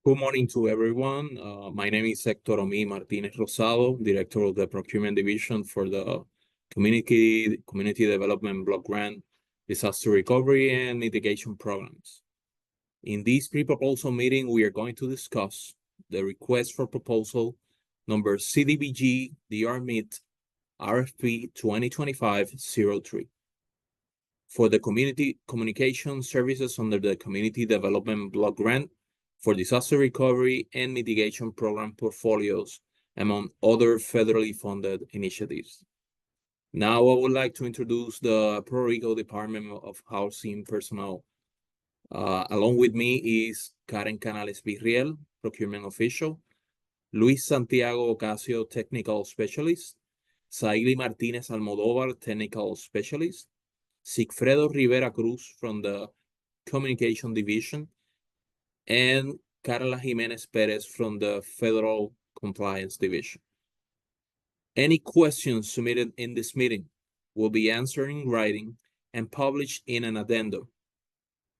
Good morning to everyone. My name is Hector Omi Martinez Rosado, Director of the Procurement Division for the Community Development Block Grant, Disaster Recovery and Mitigation Programs. In this pre-proposal meeting, we are going to discuss the request for proposal number CDBG-DRMIT-RFP-2025-03 for the Community Communication Services under the Community Development Block Grant for Disaster Recovery and Mitigation Program portfolios, among other federally funded initiatives. Now, I would like to introduce the Puerto Rico Department of Housing personnel. Along with me is Karen Canales Virriel, Procurement Official, Luis Santiago Ocasio, Technical Specialist, Saily Martinez Almodóvar, Technical Specialist, Sigfredo Rivera Cruz from the Communication Division, and Carla Jimenez Perez from the Federal Compliance Division. Any questions submitted in this meeting will be answered in writing and published in an addendum.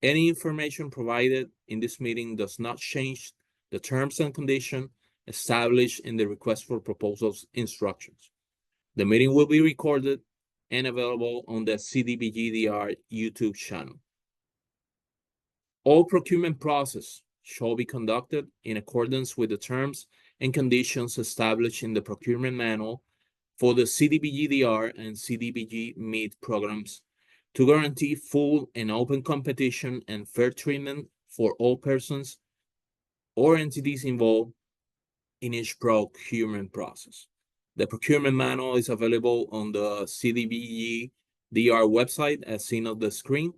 Any information provided in this meeting does not change the terms and conditions established in the request for proposals instructions. The meeting will be recorded and available on the CDBG-DR YouTube channel. All procurement process shall be conducted in accordance with the terms and conditions established in the procurement manual for the CDBG-DR and CDBG-MIT programs to guarantee full and open competition and fair treatment for all persons or entities involved in each procurement process. The procurement manual is available on the CDBG-DR website as seen on the screen,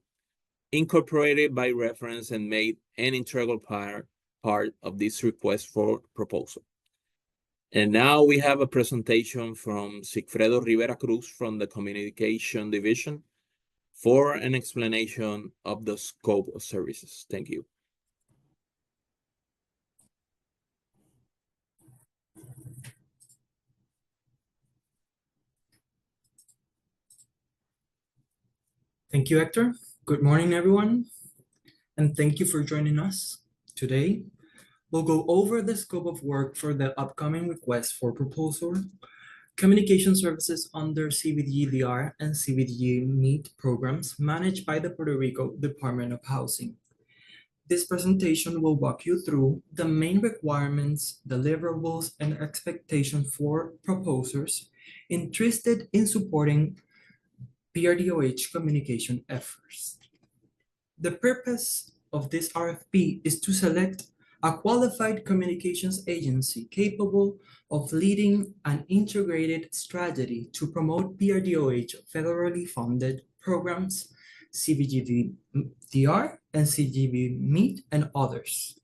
incorporated by reference and made an integral part of this request for proposal. And now we have a presentation from Sigfredo Rivera Cruz from the Communication Division for an explanation of the scope of services. Thank you. Thank you, Hector. Good morning, everyone, and thank you for joining us today. We'll go over the scope of work for the upcoming request for proposal, communication services under CDBG-DR and CDBG-MIT programs managed by the Puerto Rico Department of Housing. This presentation will walk you through the main requirements, deliverables, and expectations for proposers interested in supporting PRDOH communication efforts. The purpose of this RFP is to select a qualified communications agency capable of leading an integrated strategy to promote PRDOH federally funded programs, CDBG-DR and CDBG-MIT, and others.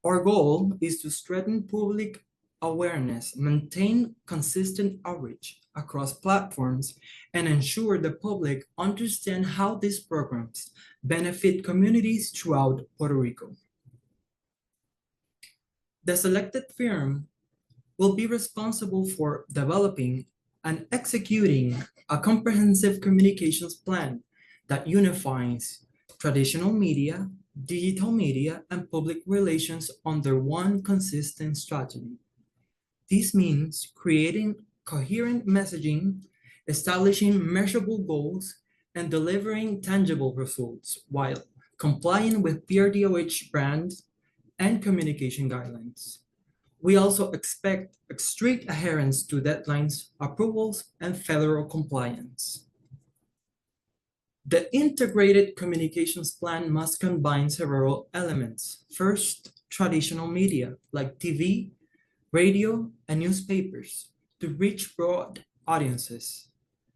Our goal is to strengthen public awareness, maintain consistent outreach across platforms, and ensure the public understand how these programs benefit communities throughout Puerto Rico. The selected firm will be responsible for developing and executing a comprehensive communications plan that unifies traditional media, digital media, and public relations under one consistent strategy. This means creating coherent messaging, establishing measurable goals, and delivering tangible results while complying with PRDOH brand and communication guidelines. We also expect strict adherence to deadlines, approvals, and federal compliance. The integrated communications plan must combine several elements. First, traditional media like TV, radio, and newspapers to reach broad audiences.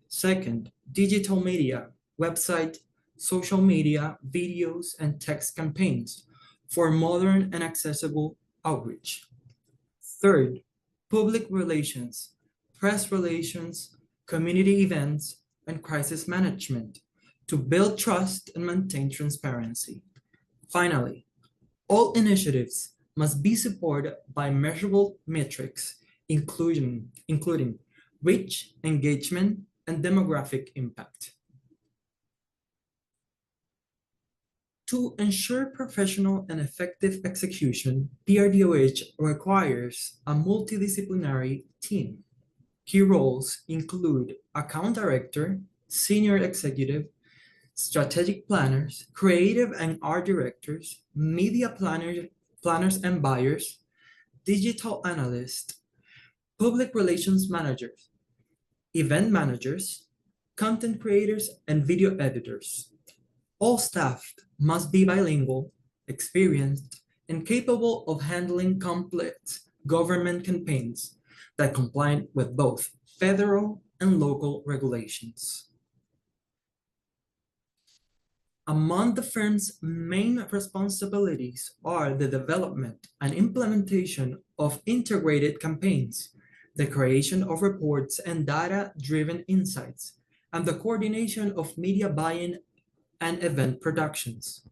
Second, digital media, website, social media, videos, and text campaigns for modern and accessible outreach. Third, public relations, press relations, community events, and crisis management to build trust and maintain transparency. Finally, all initiatives must be supported by measurable metrics, including reach, engagement, and demographic impact. To ensure professional and effective execution, PRDOH requires a multidisciplinary team. Key roles include account director, senior executive, strategic planners, creative and art directors, media planners and buyers, digital analysts, public relations managers, event managers, content creators, and video editors. All staff must be bilingual, experienced, and capable of handling complex government campaigns that comply with both federal and local regulations. Among the firm's main responsibilities are the development and implementation of integrated campaigns, the creation of reports and data-driven insights, and the coordination of media buying and event productions.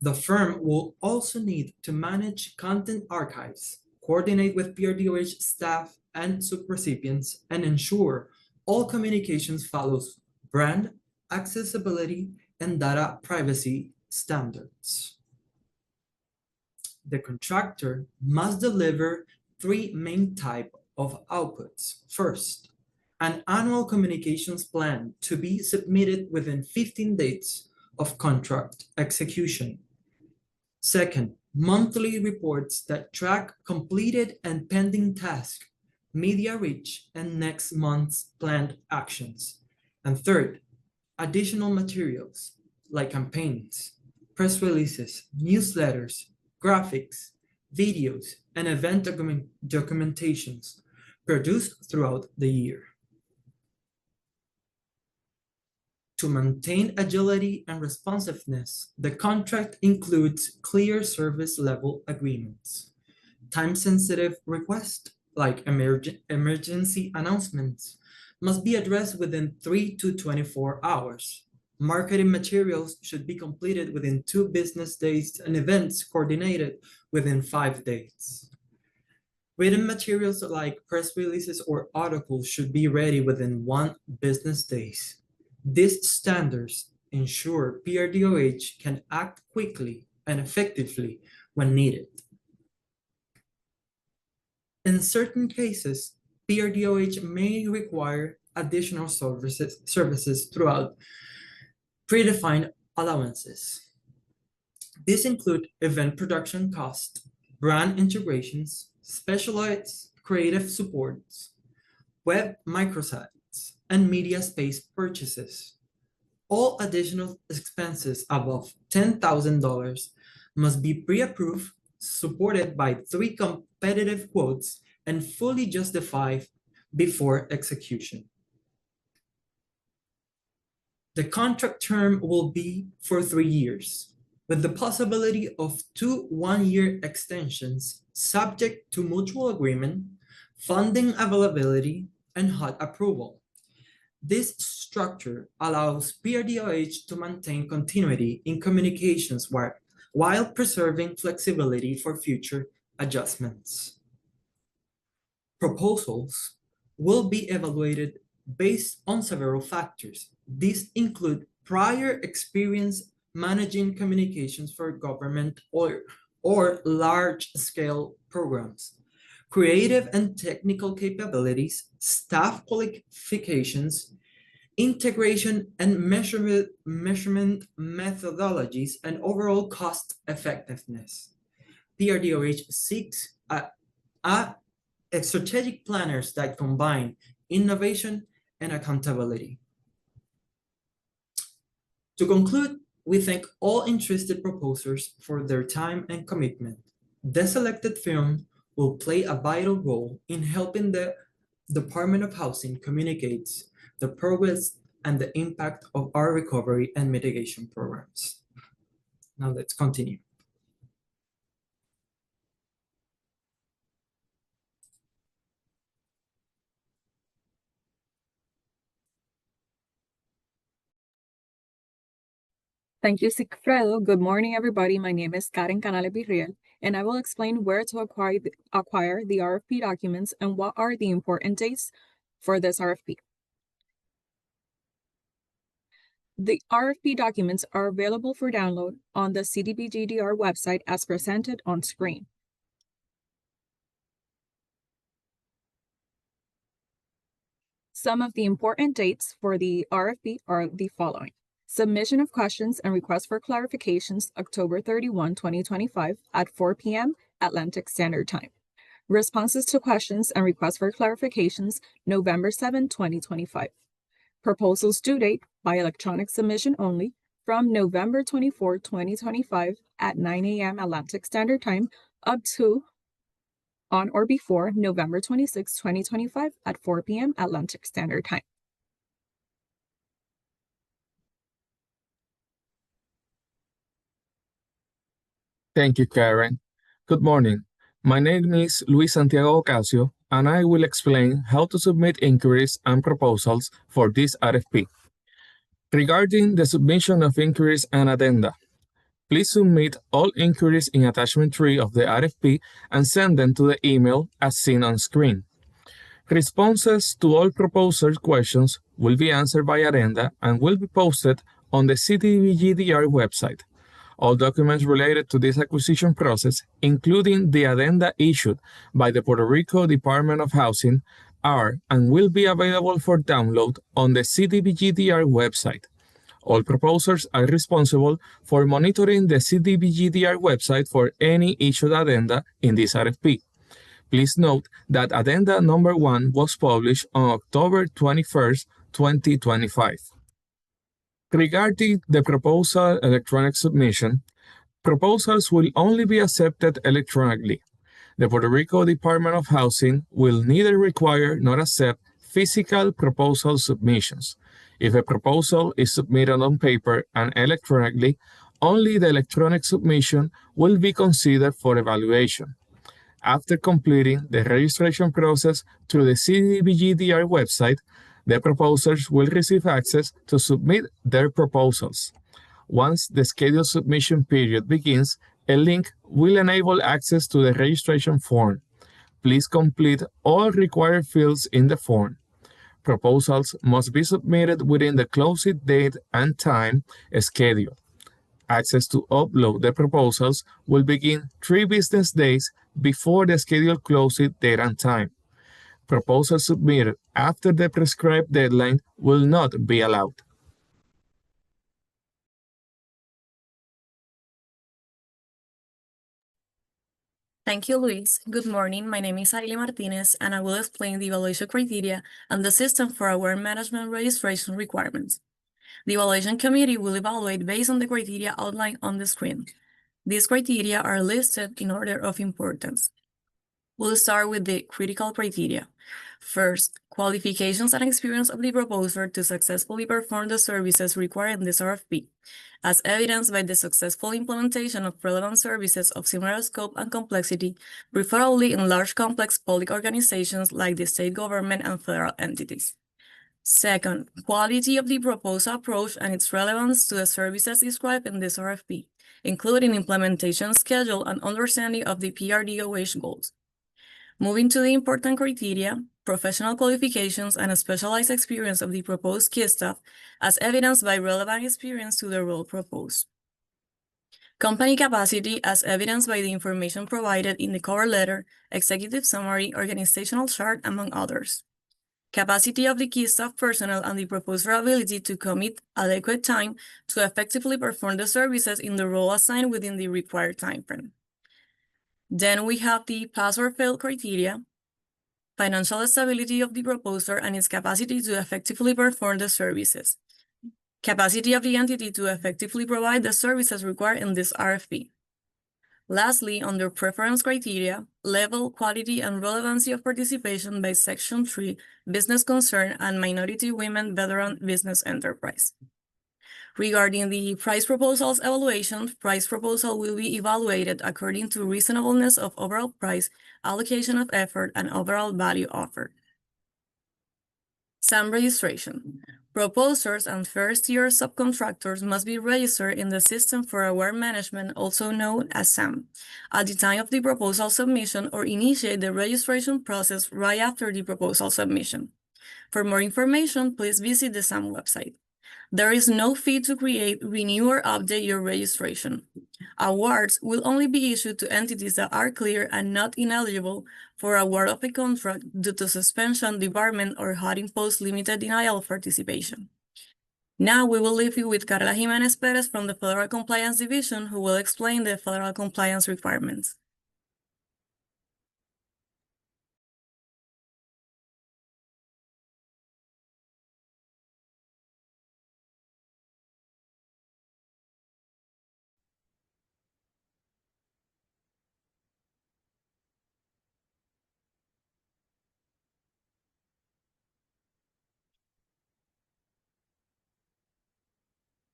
The firm will also need to manage content archives, coordinate with PRDOH staff and subrecipients, and ensure all communications follows brand, accessibility, and data privacy standards. The contractor must deliver three main types of outputs. First, an annual communications plan to be submitted within 15 days of contract execution. Second, monthly reports that track completed and pending tasks, media reach, and next month's planned actions. And third, additional materials like campaigns, press releases, newsletters, graphics, videos, and event documentations produced throughout the year. To maintain agility and responsiveness, the contract includes clear service level agreements. Time-sensitive requests, like emergency announcements, must be addressed within 3 to 24 hours. Marketing materials should be completed within 2 business days and events coordinated within 5 days. Written materials like press releases or articles should be ready within 1 business days. These standards ensure PRDOH can act quickly and effectively when needed. In certain cases, PRDOH may require additional services throughout predefined allowances. These include event production costs, brand integrations, specialized creative supports, web microsites, and media space purchases. All additional expenses above $10,000 must be pre-approved, supported by 3 competitive quotes, and fully justified before execution. The contract term will be for 3 years, with the possibility of 2 one-year extensions subject to mutual agreement, funding availability, and HUD approval. This structure allows PRDOH to maintain continuity in communications while preserving flexibility for future adjustments. Proposals will be evaluated based on several factors. These include prior experience managing communications for government or large-scale programs, creative and technical capabilities, staff qualifications, integration and measurement methodologies, and overall cost effectiveness. PRDOH seeks strategic planners that combine innovation and accountability. To conclude, we thank all interested proposers for their time and commitment. The selected firm will play a vital role in helping the Department of Housing communicate the progress and the impact of our recovery and mitigation programs. Now let's continue. Thank you, Sigfredo. Good morning, everybody. My name is Karen Canales Virriel, and I will explain where to acquire the RFP documents and what are the important dates for this RFP. The RFP documents are available for download on the CDBG-DR website as presented on screen. Some of the important dates for the RFP are the following. Submission of questions and requests for clarifications, October 31, 2025 at 4 p.m. Atlantic Standard Time. Responses to questions and requests for clarifications, November 7, 2025. Proposals due date by electronic submission only from November 24, 2025 at 9 a.m. Atlantic Standard Time up to on or before November 26, 2025 at 4 p.m. Atlantic Standard Time. Thank you, Karen. Good morning. My name is Luis Santiago Ocasio, and I will explain how to submit inquiries and proposals for this RFP. Regarding the submission of inquiries and addenda, please submit all inquiries in attachment 3 of the RFP and send them to the email as seen on screen. Responses to all proposal questions will be answered by addenda and will be posted on the CDBG-DR website. All documents related to this acquisition process, including the addenda issued by the Puerto Rico Department of Housing, are and will be available for download on the CDBG-DR website. All proposers are responsible for monitoring the CDBG-DR website for any issued addenda in this RFP. Please note that addenda number 1 was published on October 21, 2025. Regarding the proposal electronic submission, proposals will only be accepted electronically. The Puerto Rico Department of Housing will neither require nor accept physical proposal submissions. If a proposal is submitted on paper and electronically, only the electronic submission will be considered for evaluation. After completing the registration process through the CDBG-DR website, the proposers will receive access to submit their proposals. Once the scheduled submission period begins, a link will enable access to the registration form. Please complete all required fields in the form. Proposals must be submitted within the closing date and time scheduled. Access to upload the proposals will begin 3 business days before the scheduled closing date and time. Proposals submitted after the prescribed deadline will not be allowed. Thank you, Luis. Good morning. My name is Arely Martinez, and I will explain the evaluation criteria and the system for award management registration requirements. The evaluation committee will evaluate based on the criteria outlined on the screen. These criteria are listed in order of importance. We'll start with the critical criteria. First, qualifications and experience of the proposer to successfully perform the services required in this RFP, as evidenced by the successful implementation of relevant services of similar scope and complexity, preferably in large complex public organizations like the state government and federal entities. Second, quality of the proposal approach and its relevance to the services described in this RFP, including implementation schedule and understanding of the PRDOH goals. Moving to the important criteria, professional qualifications and a specialized experience of the proposed key staff, as evidenced by relevant experience to the role proposed. Company capacity, as evidenced by the information provided in the cover letter, executive summary, organizational chart, among others. Capacity of the key staff personnel and the proposer ability to commit adequate time to effectively perform the services in the role assigned within the required timeframe. Then we have the pass or fail criteria, financial stability of the proposer and its capacity to effectively perform the services, capacity of the entity to effectively provide the services required in this RFP. Lastly, under preference criteria, level, quality, and relevancy of participation by Section 3, business concern and minority women veteran business enterprise. Regarding the price proposals evaluation, price proposal will be evaluated according to reasonableness of overall price, allocation of effort, and overall value offered. SAM registration. Proposers and first-year subcontractors must be registered in the System for Award Management, also known as SAM, at the time of the proposal submission or initiate the registration process right after the proposal submission. For more information, please visit the SAM website. There is no fee to create, renew, or update your registration. Awards will only be issued to entities that are clear and not ineligible for award of a contract due to suspension, debarment, or hot-imposed limited denial of participation. Now we will leave you with Carla Jimenez Perez from the Federal Compliance Division, who will explain the federal compliance requirements.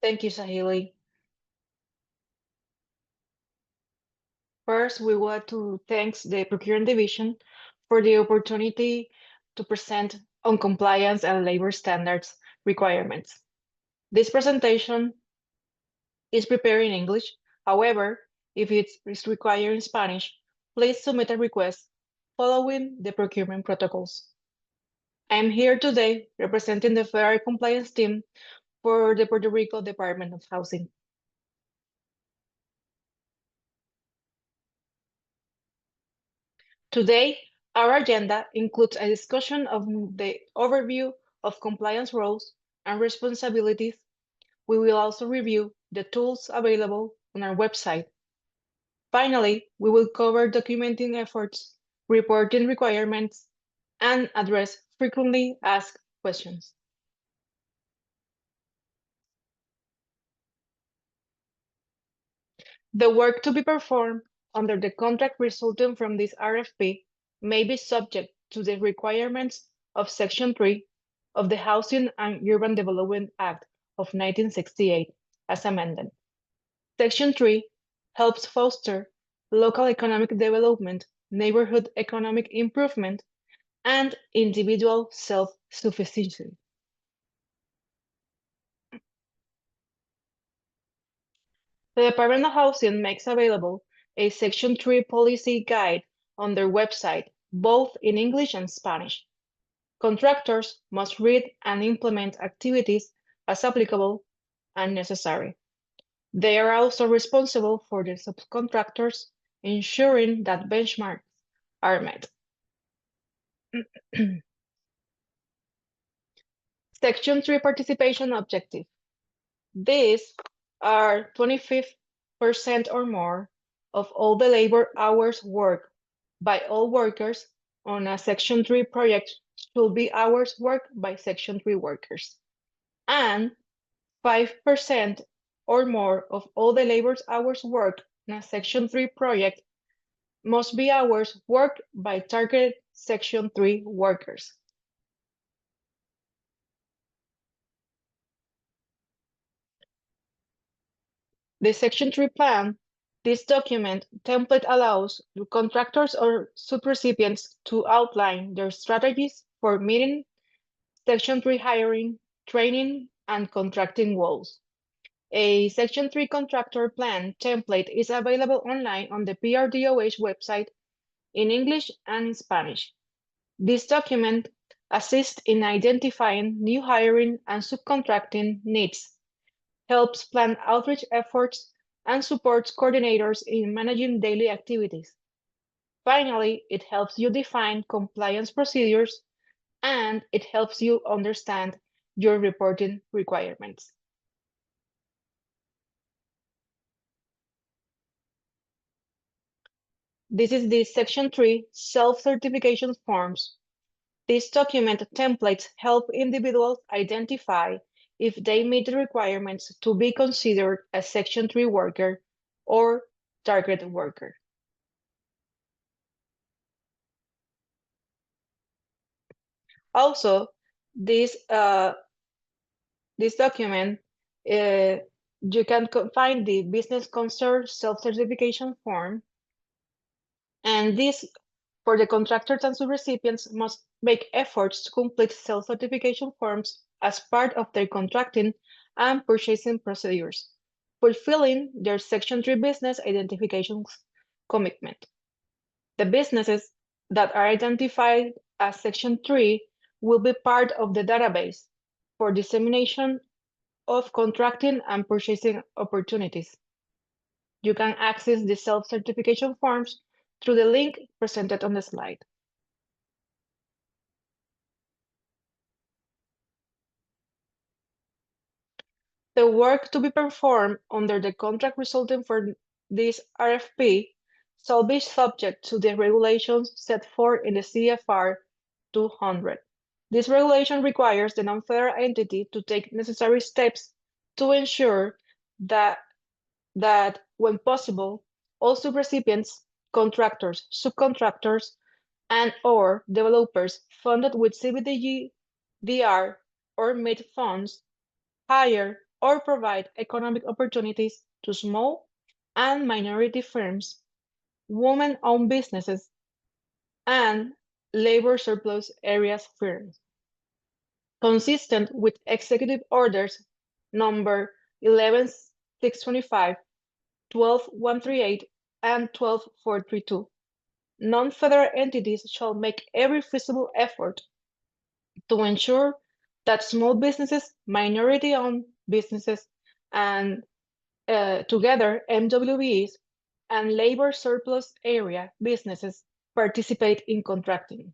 Thank you, Sahili. First, we want to thank the Procurement Division for the opportunity to present on compliance and labor standards requirements. This presentation is prepared in English. However, if it's required in Spanish, please submit a request following the procurement protocols. I'm here today representing the Federal Compliance Team for the Puerto Rico Department of Housing. Today, our agenda includes a discussion of the overview of compliance roles and responsibilities. We will also review the tools available on our website. Finally, we will cover documenting efforts, reporting requirements, and address frequently asked questions. The work to be performed under the contract resulting from this RFP may be subject to the requirements of Section 3 of the Housing and Urban Development Act of 1968, as amended. Section 3 helps foster local economic development, neighborhood economic improvement, and individual self-sufficiency. The Department of Housing makes available a Section 3 policy guide on their website, both in English and Spanish. Contractors must read and implement activities as applicable and necessary. They are also responsible for the subcontractors, ensuring that benchmarks are met. Section 3 participation objective. These are 25% or more of all the labor hours worked by all workers on a Section 3 project should be hours worked by Section 3 workers. And 5% or more of all the labor hours worked in a Section 3 project must be hours worked by targeted Section 3 workers. The Section 3 plan, this document template allows contractors or subrecipients to outline their strategies for meeting Section 3 hiring, training, and contracting goals. A Section 3 contractor plan template is available online on the PRDOH website in English and in Spanish. This document assists in identifying new hiring and subcontracting needs, helps plan outreach efforts, and supports coordinators in managing daily activities. Finally, it helps you define compliance procedures, and it helps you understand your reporting requirements. This is the Section 3 self-certification forms. These document templates help individuals identify if they meet the requirements to be considered a Section 3 worker or target worker. Also, this document, you can find the business concern self-certification form, and this, for the contractors and subrecipients, must make efforts to complete self-certification forms as part of their contracting and purchasing procedures, fulfilling their Section 3 business identification commitment. The businesses that are identified as Section 3 will be part of the database for dissemination of contracting and purchasing opportunities. You can access the self-certification forms through the link presented on the slide. The work to be performed under the contract resulting from this RFP shall be subject to the regulations set forth in the CFR 200. This regulation requires the non-federal entity to take necessary steps to ensure that when possible, all subrecipients, contractors, subcontractors, and/or developers funded with CDBG-DR or MIT funds hire or provide economic opportunities to small and minority firms, women-owned businesses, and labor surplus areas firms, consistent with Executive Orders number 11625, 12138, and 12432. Non-federal entities shall make every feasible effort to ensure that small businesses, minority-owned businesses, and together MWBs and labor surplus area businesses participate in contracting.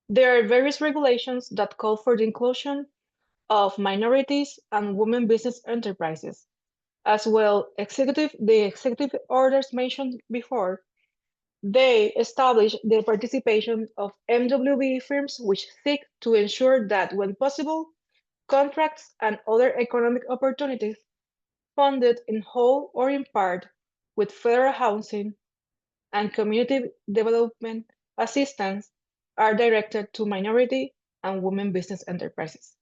There are various regulations that call for the inclusion of minorities and women business enterprises, as well the executive orders mentioned before. They establish the participation of MWB firms which seek to ensure that when possible, contracts and other economic opportunities funded in whole or in part with federal housing and community development assistance are directed to minority and women business enterprises.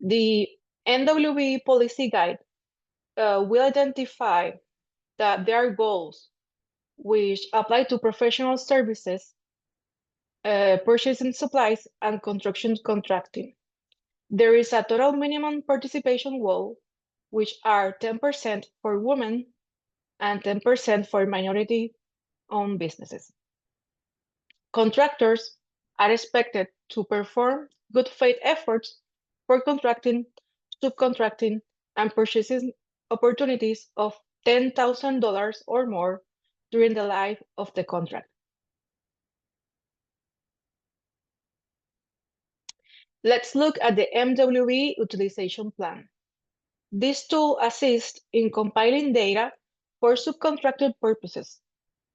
The NWB policy guide will identify that there are goals which apply to professional services, purchasing supplies, and construction contracting. There is a total minimum participation goal, which are 10% for women and 10% for minority-owned businesses. Contractors are expected to perform good faith efforts for contracting, subcontracting, and purchasing opportunities of $10,000 or more during the life of the contract. Let's look at the MWB utilization plan. This tool assists in compiling data for subcontracted purposes.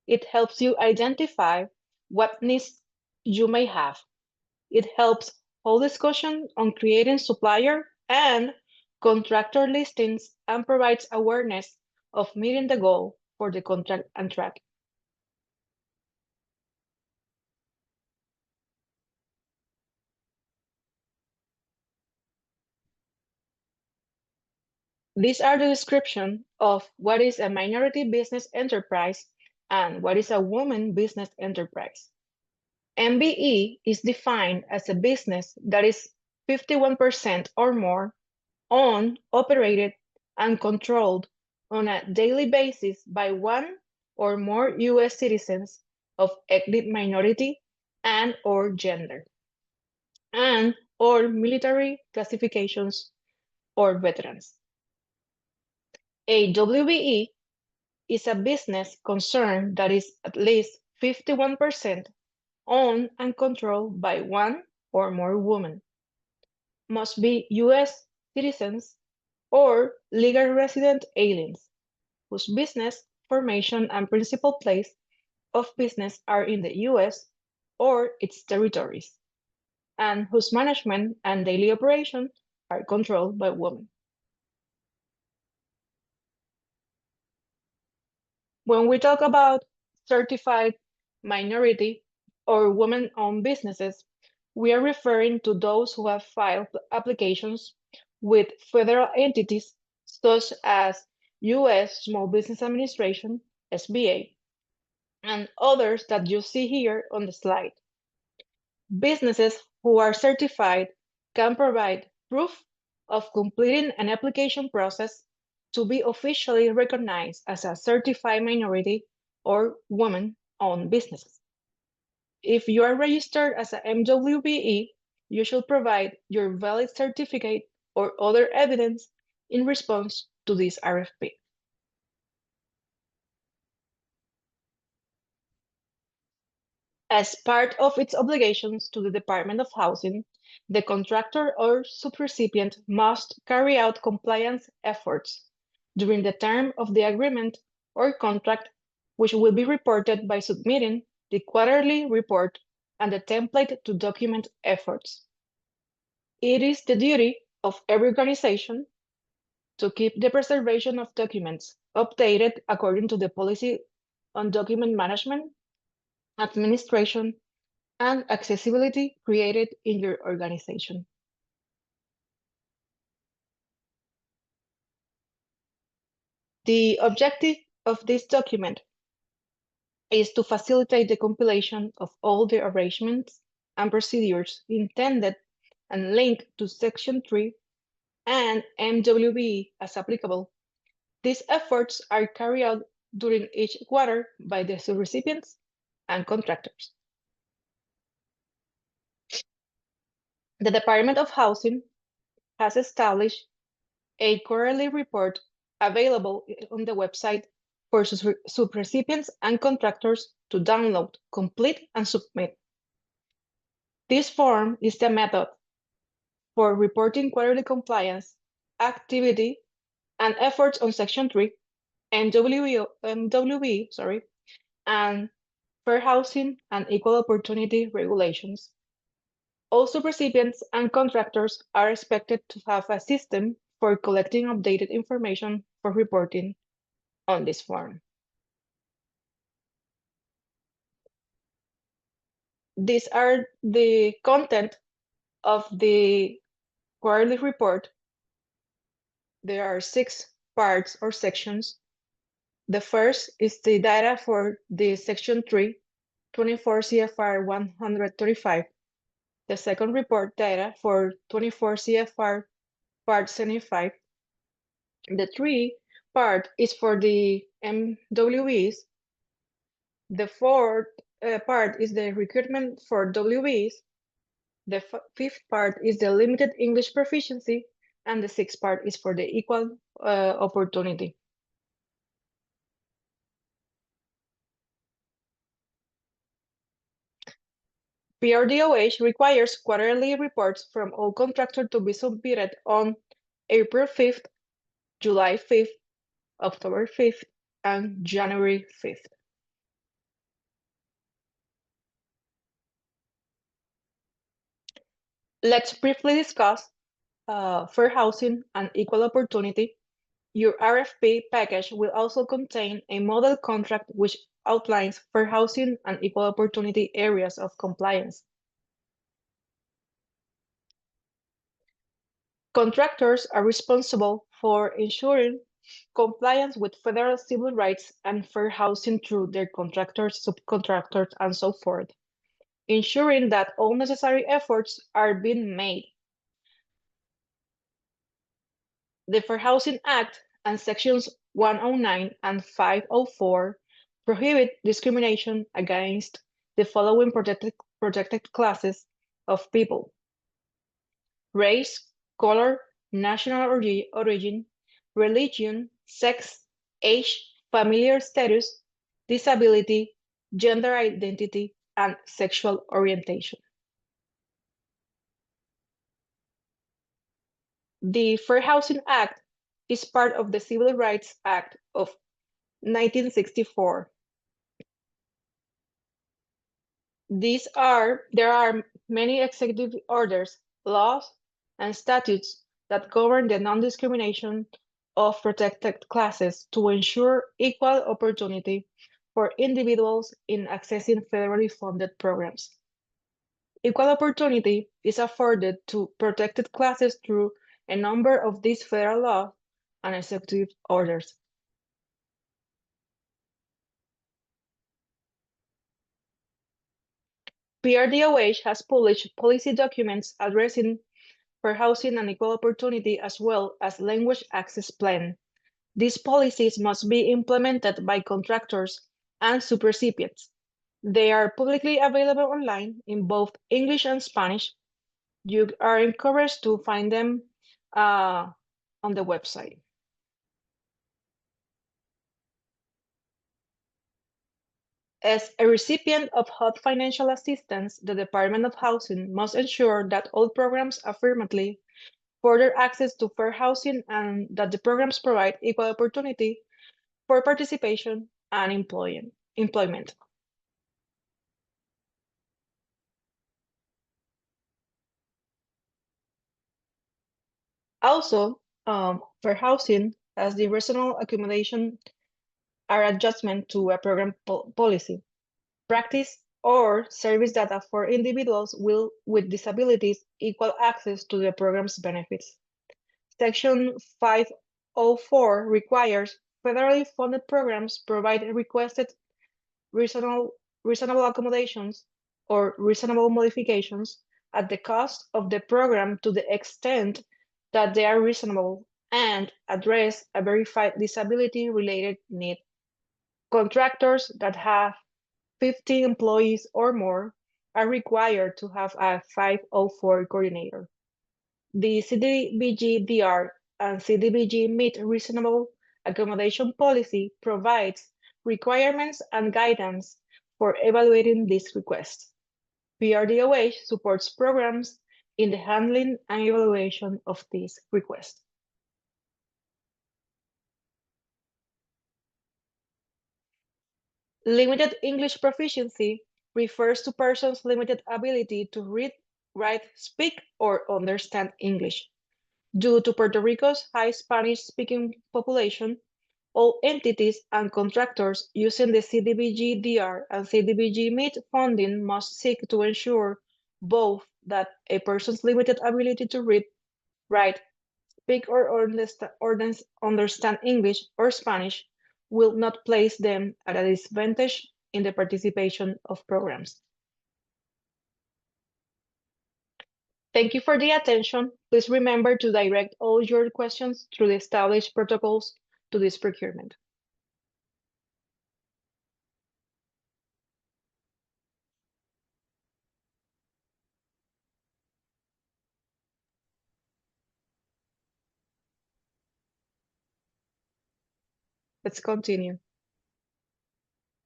It helps you identify what needs you may have. It helps hold discussion on creating supplier and contractor listings and provides awareness of meeting the goal for the contract and track. These are the description of what is a minority business enterprise and what is a woman business enterprise. MBE is defined as a business that is 51% or more owned, operated, and controlled on a daily basis by one or more U.S. citizens of ethnic minority and/or gender, and/or military classifications or veterans. A WBE is a business concern that is at least 51% owned and controlled by one or more women, must be U.S. citizens or legal resident aliens, whose business, formation, and principal place of business are in the U.S. or its territories, and whose management and daily operation are controlled by women. When we talk about certified minority or women-owned businesses, we are referring to those who have filed applications with federal entities such as U.S. Small Business Administration, SBA, and others that you see here on the slide. Businesses who are certified can provide proof of completing an application process to be officially recognized as a certified minority or woman owned businesses. If you are registered as a MWBE, you should provide your valid certificate or other evidence in response to this RFP. As part of its obligations to the Department of Housing, the contractor or subrecipient must carry out compliance efforts during the term of the agreement or contract, which will be reported by submitting the quarterly report and the template to document efforts. It is the duty of every organization to keep the preservation of documents updated according to the policy on document management, administration, and accessibility created in your organization. The objective of this document is to facilitate the compilation of all the arrangements and procedures intended and linked to Section 3 and MWBE as applicable. These efforts are carried out during each quarter by the subrecipients and contractors. The Department of Housing has established a quarterly report available on the website for subrecipients and contractors to download, complete, and submit. This form is the method for reporting quarterly compliance, activity, and efforts on Section 3, MWB, and Fair Housing and Equal Opportunity regulations. All subrecipients and contractors are expected to have a system for collecting updated information for reporting on this form. These are the content of the quarterly report. There are 6 parts or sections. The first is the data for the Section 3, 24 CFR 135. The second report data for 24 CFR Part 75. The 3 part is for the MWBs. The 4th part is the recruitment for WBs. The 5th part is the limited English proficiency, and the 6th part is for the equal opportunity. PRDOH requires quarterly reports from all contractors to be submitted on April 5th, July 5th, October 5th, and January 5th. Let's briefly discuss fair housing and equal opportunity. Your RFP package will also contain a model contract which outlines fair housing and equal opportunity areas of compliance. Contractors are responsible for ensuring compliance with federal civil rights and fair housing through their contractors, subcontractors, and so forth, ensuring that all necessary efforts are being made. The Fair Housing Act and Sections 109 and 504 prohibit discrimination against the following protected classes of people: race, color, national origin, religion, sex, age, familiar status, disability, gender identity, and sexual orientation. The Fair Housing Act is part of the Civil Rights Act of 1964. There are many executive orders, laws, and statutes that govern the non-discrimination of protected classes to ensure equal opportunity for individuals in accessing federally funded programs. Equal opportunity is afforded to protected classes through a number of these federal laws and executive orders. PRDOH has published policy documents addressing fair housing and equal opportunity, as well as language access plan. These policies must be implemented by contractors and subrecipients. They are publicly available online in both English and Spanish. You are encouraged to find them on the website. As a recipient of HUD financial assistance, the Department of Housing must ensure that all programs affirmatively further access to fair housing and that the programs provide equal opportunity for participation and employment. Also, fair housing has the reasonable accommodation or adjustment to a program policy, practice, or service data for individuals with disabilities equal access to the program's benefits. Section 504 requires federally funded programs provide requested reasonable accommodations or reasonable modifications at the cost of the program to the extent that they are reasonable and address a verified disability-related need. Contractors that have 50 employees or more are required to have a 504 coordinator. The CDBG-DR and CDBG-MIT reasonable accommodation policy provides requirements and guidance for evaluating these requests. PRDOH supports programs in the handling and evaluation of these requests. Limited English proficiency refers to persons' limited ability to read, write, speak, or understand English. Due to Puerto Rico's high Spanish-speaking population, all entities and contractors using the CDBG-DR and CDBG-MIT funding must seek to ensure both that a person's limited ability to read, write, speak, or understand English or Spanish will not place them at a disadvantage in the participation of programs. Thank you for the attention. Please remember to direct all your questions through the established protocols to this procurement. Let's continue.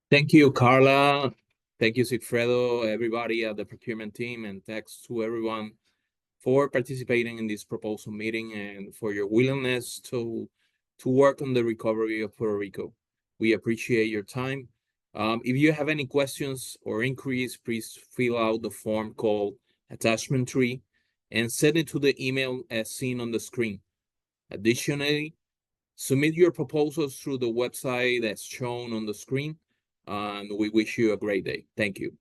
Thank you, Carla. Thank you, Sigfredo, everybody at the procurement team, and thanks to everyone for participating in this proposal meeting and for your willingness to work on the recovery of Puerto Rico. We appreciate your time. If you have any questions or inquiries, please fill out the form called Attachment 3 and send it to the email as seen on the screen. Additionally, submit your proposals through the website that's shown on the screen, and we wish you a great day. Thank you.